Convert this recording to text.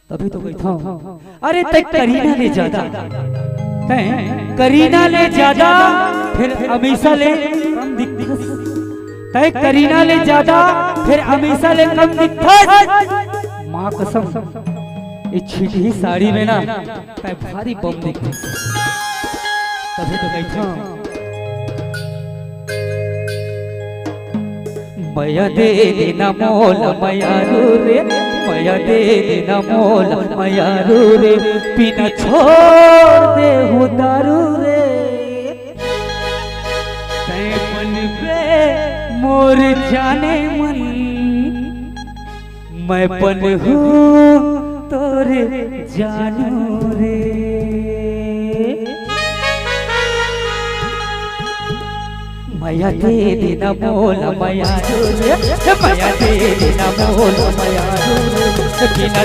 तभी तो कहता हूँ अरे तय करीना ले ज्यादा, तय करीना ले ज्यादा फिर हमेशा ले कम दिखत, तय करीना ले ज्यादा फिर हमेशा ले कम दिखत। माँ कसम ये छिटी साड़ी में ना तय भारी बम दिखत। तभी तो कहता हूँ मया दे देना मोल मयारू रे, मया दे देना मोल मयारू रे, पीना छोड़ दे हो दारू रे। तय मन पे मोर जाने मन, मैं पन हूँ तोरे जानू रे। मया दे देना मोल मयारू रे, मया दे देना मोल मयारू रे, बिना